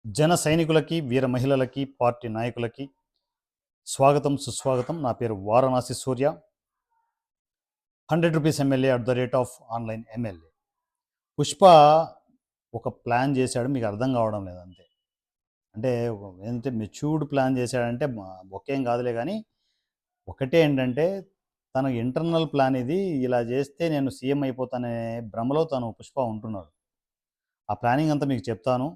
జన సైనికులకి, వీర మహిళలకి, పార్టీ నాయకులకి స్వాగతం, సుస్వాగతం. నా పేరు వారణాసి సూర్య. 100 rupees MLA at the rate of online MLA. Pushpa ఒక ప్లాన్ చేశాడు. మీకు అర్థం కావడం లేదు అంతే. అంటే ఏంటంటే మెచ్యూర్డ్ ప్లాన్ చేశాడంటే ఒకేం కాదులే గానీ, ఒకటే ఏంటంటే తన ఇంటర్నల్ ప్లాన్ ఇది. ఇలా చేస్తే నేను సీఎం అయిపోతానే భ్రమలో తను పుష్ప ఉంటున్నాడు. ఆ ప్లానింగ్ అంతా మీకు చెప్తాను.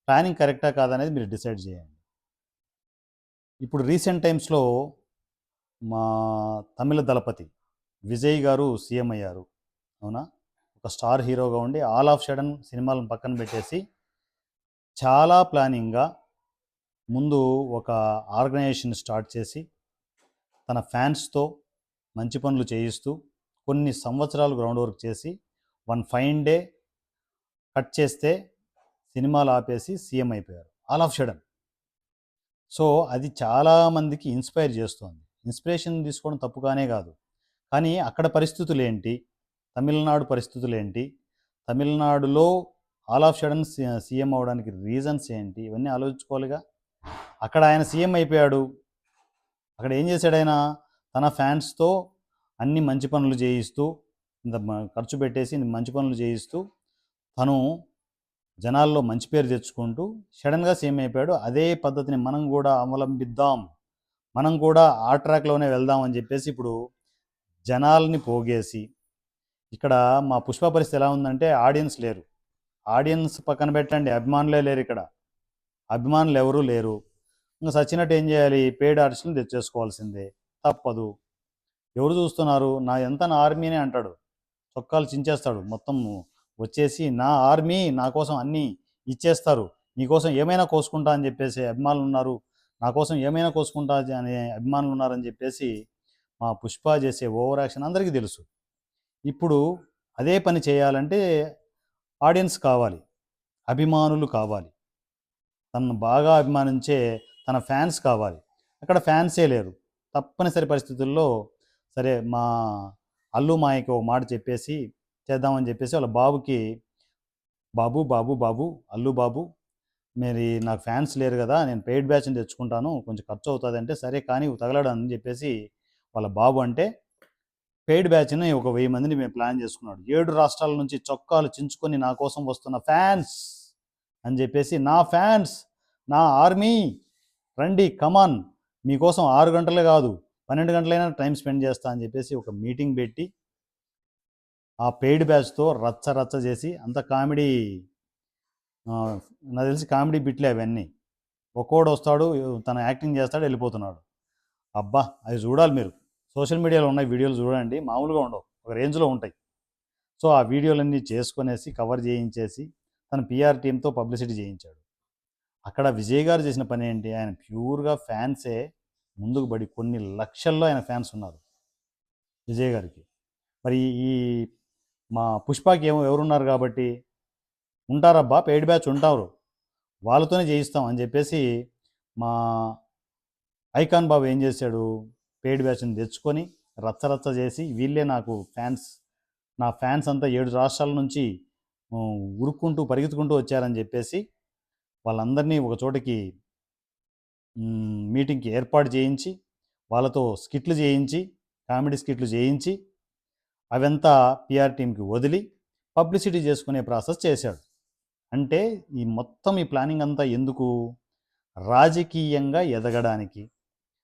ప్లానింగ్ కరెక్టా కాదా అనేది మీరు డిసైడ్ చేయండి. ఇప్పుడు రీసెంట్ టైమ్స్‌లో మా తమిళ దళపతి విజయ్ గారు సీఎం అయ్యారు. అవునా? ఒక స్టార్ హీరోగా ఉండి ఆల్ ఆఫ్ సడెన్ సినిమాలను పక్కన పెట్టేసి చాలా ప్లానింగ్‌గా ముందు ఒక ఆర్గనైజేషన్ స్టార్ట్ చేసి తన ఫ్యాన్స్‌తో మంచి పనులు చేయిస్తూ కొన్ని సంవత్సరాలు గ్రౌండ్ వర్క్ చేసి వన్ ఫైన్ డే కట్ చేస్తే సినిమాలు ఆపేసి సీఎం అయిపోయారు. All of sudden. సో, అది చాలామందికి ఇన్స్పైర్ చేస్తోంది. ఇన్స్పిరేషన్ తీసుకోవడం తప్పు కానే కాదు. కానీ అక్కడ పరిస్థితులేంటి? తమిళనాడు పరిస్థితులేంటి? తమిళనాడులో ఆల్ ఆఫ్ సడెన్ సీఎం అవ్వడానికి రీజన్స్ ఏంటి? ఇవన్నీ ఆలోచించుకోవాలిగా. అక్కడ ఆయన సీఎం అయిపోయాడు. అక్కడ ఏం చేశాడాయన? తన ఫ్యాన్స్‌తో అన్ని మంచి పనులు చేయిస్తూ, ఇంత ఖర్చు పెట్టేసి మంచి పనులు చేయిస్తూ, తను జనాల్లో మంచి పేరు తెచ్చుకుంటూ సడెన్‌గా సీఎం అయిపోయాడు. అదే పద్ధతిని మనం కూడా అవలంబిద్దాం. మనం కూడా ఆ ట్రాక్‌లోనే వెళ్దాం అని చెప్పేసి ఇప్పుడు జనాల్ని పోగేసి ఇక్కడ మా పుష్ప పరిస్థితి ఎలా ఉందంటే ఆడియన్స్ లేరు. ఆడియన్స్ పక్కన పెట్టండి, అభిమానులే లేరు ఇక్కడ. అభిమానులు ఎవరూ లేరు. ఇంక సచ్చినట్టు ఏం చేయాలి? పెయిడ్ ఆర్టిస్టులను తెచ్చేసుకోవాల్సిందే. తప్పదు. ఎవరు చూస్తున్నారు? నా ఎంత నా ఆర్మీనే అంటాడు. చొక్కాలు చించేస్తాడు. మొత్తం వచ్చేసి నా ఆర్మీ నా కోసం అన్నీ ఇచ్చేస్తారు. నీకోసం ఏమైనా కోసుకుంటా అని చెప్పేసి అభిమానులు ఉన్నారు. నా కోసం ఏమైనా కోసుకుంటా అనే అభిమానులు ఉన్నారని చెప్పేసి మా పుష్ప చేసే ఓవర్ యాక్షన్ అందరికీ తెలుసు. ఇప్పుడు అదే పని చేయాలంటే ఆడియన్స్ కావాలి, అభిమానులు కావాలి, తనను బాగా అభిమానించే తన ఫ్యాన్స్ కావాలి. అక్కడ ఫ్యాన్సే లేరు. తప్పనిసరి పరిస్థితుల్లో సరే మా అల్లు మాయకి ఒక మాట చెప్పేసి చేద్దామని చెప్పేసి వాళ్ళ బాబుకి, బాబు బాబు బాబు అల్లు బాబు, మరి నాకు ఫ్యాన్స్ లేరు కదా, నేను పెయిడ్ బ్యాచ్ని తెచ్చుకుంటాను, కొంచెం ఖర్చు అవుతుంది అంటే సరే కానీ తగలడు అని చెప్పేసి వాళ్ళ బాబు అంటే పెయిడ్ బ్యాచ్ని ఒక 1000 మందిని మేము ప్లాన్ చేసుకున్నాడు. 7 రాష్ట్రాల నుంచి చొక్కాలు చించుకొని నా కోసం వస్తున్న ఫ్యాన్స్ అని చెప్పేసి, నా ఫ్యాన్స్, నా ఆర్మీ రండి కమాన్, మీకోసం 6 గంటలే కాదు 12 గంటలైనా టైం స్పెండ్ చేస్తా అని చెప్పేసి ఒక మీటింగ్ పెట్టి ఆ పెయిడ్ బ్యాచ్తో రచ్చ రచ్చ చేసి అంత కామెడీ. నాకు తెలిసి కామెడీ బిట్లే అవన్నీ. ఒక్కోడు వస్తాడు, తన యాక్టింగ్ చేస్తాడు, వెళ్ళిపోతున్నాడు. అబ్బా, అవి చూడాలి మీరు. సోషల్ మీడియాలో ఉన్నాయి వీడియోలు చూడండి, మామూలుగా ఉండవు, ఒక రేంజ్లో ఉంటాయి. సో ఆ వీడియోలన్నీ చేసుకునేసి కవర్ చేయించేసి తన పిఆర్ టీంతో పబ్లిసిటీ చేయించాడు. అక్కడ విజయ్ గారు చేసిన పని ఏంటి? ఆయన ప్యూర్గా ఫ్యాన్సే ముందుకు పడి కొన్ని లక్షల్లో ఆయన ఫ్యాన్స్ ఉన్నారు విజయ్ గారికి. మరి ఈ మా పుష్పకి ఎవరున్నారు కాబట్టి ఉంటారబ్బా, పెయిడ్ బ్యాచ్ ఉంటారు, వాళ్ళతోనే చేయిస్తాం అని చెప్పేసి మా ఐకాన్ బాబు ఏం చేశాడు? పెయిడ్ బ్యాచ్ని తెచ్చుకొని రచ్చ రచ్చ చేసి వీళ్ళే నాకు ఫ్యాన్స్, నా ఫ్యాన్స్ అంతా 7 రాష్ట్రాల నుంచి ఉరుక్కుంటూ పరిగెత్తుకుంటూ వచ్చారని చెప్పేసి వాళ్ళందరినీ ఒక చోటకి మీటింగ్కి ఏర్పాటు చేయించి వాళ్ళతో స్కిట్లు చేయించి, కామెడీ స్కిట్లు చేయించి అవంతా పిఆర్ టీంకి వదిలి పబ్లిసిటీ చేసుకునే ప్రాసెస్ చేశాడు. అంటే ఈ ప్లానింగ్ అంతా ఎందుకు? రాజకీయంగా ఎదగడానికి.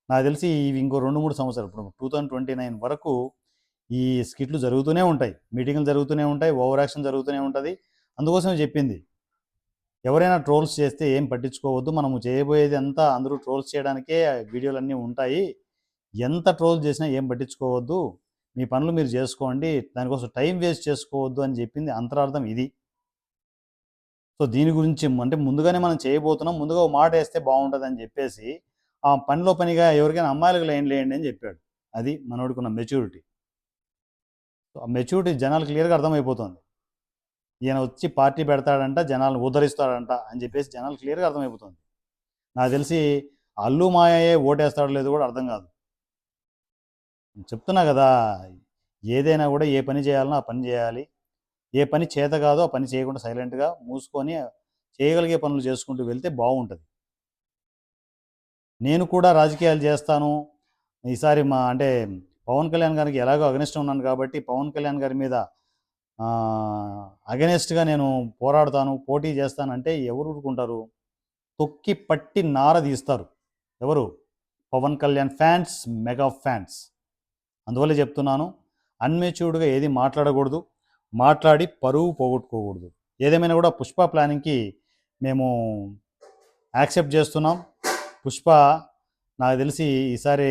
నాకు తెలిసి ఇవి ఇంకో 2-3 సంవత్సరాలు, ఇప్పుడు 2029 వరకు ఈ స్కిట్లు జరుగుతూనే ఉంటాయి, మీటింగ్లు జరుగుతూనే ఉంటాయి, ఓవర్ యాక్షన్ జరుగుతూనే ఉంటుంది. అందుకోసమే చెప్పింది, ఎవరైనా ట్రోల్స్ చేస్తే ఏం పట్టించుకోవద్దు, మనము చేయబోయేది అంతా అందరూ ట్రోల్స్ చేయడానికే వీడియోలన్నీ ఉంటాయి, ఎంత ట్రోల్ చేసినా ఏం పట్టించుకోవద్దు, మీ పనులు మీరు చేసుకోండి, దానికోసం టైం వేస్ట్ చేసుకోవద్దు అని చెప్పింది. అంతరార్థం ఇది. సో దీని గురించి అంటే ముందుగానే మనం చేయబోతున్నాం, ముందుగా ఒక మాట వేస్తే బాగుంటుంది అని చెప్పేసి ఆ పనిలో పనిగా ఎవరికైనా అమ్మాయిలకు లైన్ లేయండి అని చెప్పాడు. అది మనోడుకున్న మెచ్యూరిటీ. సో ఆ మెచ్యూరిటీ జనాలు క్లియర్గా అర్థమైపోతుంది. ఈయన వచ్చి పార్టీ పెడతాడంట, జనాలను ఉద్ధరిస్తాడంట అని చెప్పేసి జనాలు క్లియర్గా అర్థమైపోతుంది. నాకు తెలిసి అల్లు మాయే ఓటేస్తాడో లేదో కూడా అర్థం కాదు. చెప్తున్నా కదా, ఏదైనా కూడా ఏ పని చేయాలనో ఆ పని చేయాలి, ఏ పని చేత కాదో ఆ పని చేయకుండా సైలెంట్గా మూసుకొని చేయగలిగే పనులు చేసుకుంటూ వెళ్తే బాగుంటుంది. నేను కూడా రాజకీయాలు చేస్తాను. ఈసారి అంటే పవన్ కళ్యాణ్ గారికి ఎలాగో అగనిస్ట్ ఉన్నాను కాబట్టి పవన్ కళ్యాణ్ గారి మీద అగెనిస్ట్గా నేను పోరాడతాను, పోటీ చేస్తానంటే ఎవరు ఊరుకుంటారు? తొక్కి పట్టి నార తీస్తారు. ఎవరు? Pawan Kalyan fans, mega fans. అందువల్ల చెప్తున్నాను, అన్మెచ్యూర్డ్గా ఏది మాట్లాడకూడదు, మాట్లాడి పరువు పోగొట్టుకోకూడదు. ఏదేమైనా కూడా పుష్ప ప్లానింగ్కి మేము యాక్సెప్ట్ చేస్తున్నాం. పుష్ప నాకు తెలిసి ఈసారి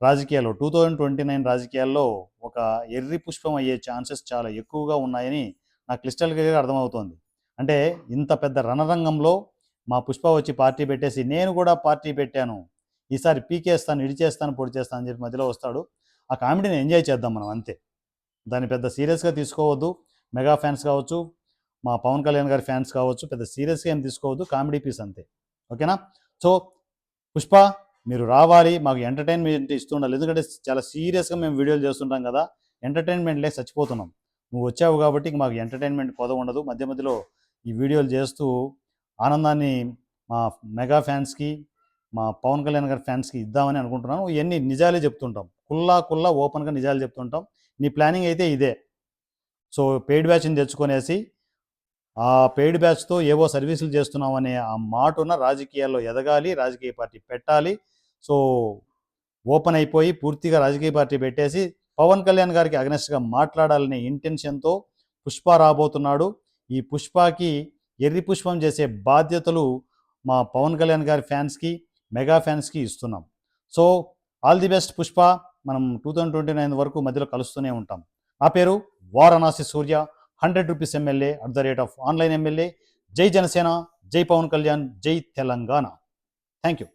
రాజకీయాల్లో 2029 రాజకీయాల్లో ఒక ఎర్రి పుష్పం అయ్యే ఛాన్సెస్ చాలా ఎక్కువగా ఉన్నాయని నాకు క్లిస్టల్ క్లియర్గా అర్థమవుతోంది. అంటే ఇంత పెద్ద రణరంగంలో మా పుష్ప వచ్చి పార్టీ పెట్టేసి నేను కూడా పార్టీ పెట్టాను, ఈసారి పీకేస్తాను, ఇడిచేస్తాను, పొడి చేస్తాను అని చెప్పి మధ్యలో వస్తాడు. ఆ కామెడీని ఎంజాయ్ చేద్దాం మనం, అంతే. దాన్ని పెద్ద సీరియస్గా తీసుకోవద్దు. మెగా ఫ్యాన్స్ కావచ్చు, మా పవన్ కళ్యాణ్ గారి ఫ్యాన్స్ కావచ్చు, పెద్ద సీరియస్గా ఏం తీసుకోవద్దు, కామెడీ పీస్ అంతే. ఓకేనా? సో పుష్ప, మీరు రావాలి, మాకు ఎంటర్టైన్మెంట్ ఇస్తుండాలి. ఎందుకంటే చాలా సీరియస్గా మేము వీడియోలు చేస్తుంటాం కదా, ఎంటర్టైన్మెంట్ లేక చచ్చిపోతున్నాం. నువ్వు వచ్చావు కాబట్టి మాకు ఎంటర్టైన్మెంట్ కొద ఉండదు. మధ్య మధ్యలో ఈ వీడియోలు చేస్తూ ఆనందాన్ని మా మెగా ఫ్యాన్స్కి, మా పవన్ కళ్యాణ్ గారి ఫ్యాన్స్కి ఇద్దామని అనుకుంటున్నాను. ఇవన్నీ నిజాలే చెప్తుంటాం, కుల్లా ఓపెన్గా నిజాలు చెప్తుంటాం. నీ ప్లానింగ్ అయితే ఇదే. సో పెయిడ్ బ్యాచ్ని తెచ్చుకొనేసి ఆ పెయిడ్ బ్యాచ్తో ఏవో సర్వీసులు చేస్తున్నాం అనే ఆ మాటున రాజకీయాల్లో ఎదగాలి, రాజకీయ పార్టీ పెట్టాలి. సో ఓపెన్ అయిపోయి పూర్తిగా రాజకీయ పార్టీ పెట్టేసి పవన్ కళ్యాణ్ గారికి అగనెస్ట్గా మాట్లాడాలనే ఇంటెన్షన్తో పుష్ప రాబోతున్నాడు. ఈ పుష్పకి ఎర్రి పుష్పం చేసే బాధ్యతలు మా పవన్ కళ్యాణ్ గారి ఫ్యాన్స్కి, మెగా ఫ్యాన్స్కి ఇస్తున్నాం. So all the best Pushpa. మనం 2029 వరకు మధ్యలో కలుస్తూనే ఉంటాం. నా పేరు వారణాసి సూర్య, 100 రూపీస్ ఎమ్మెల్యే @ ఆన్లైన్ ఎమ్మెల్యే. జై జనసేన, జై పవన్ కళ్యాణ్, జై తెలంగాణ. Thank you.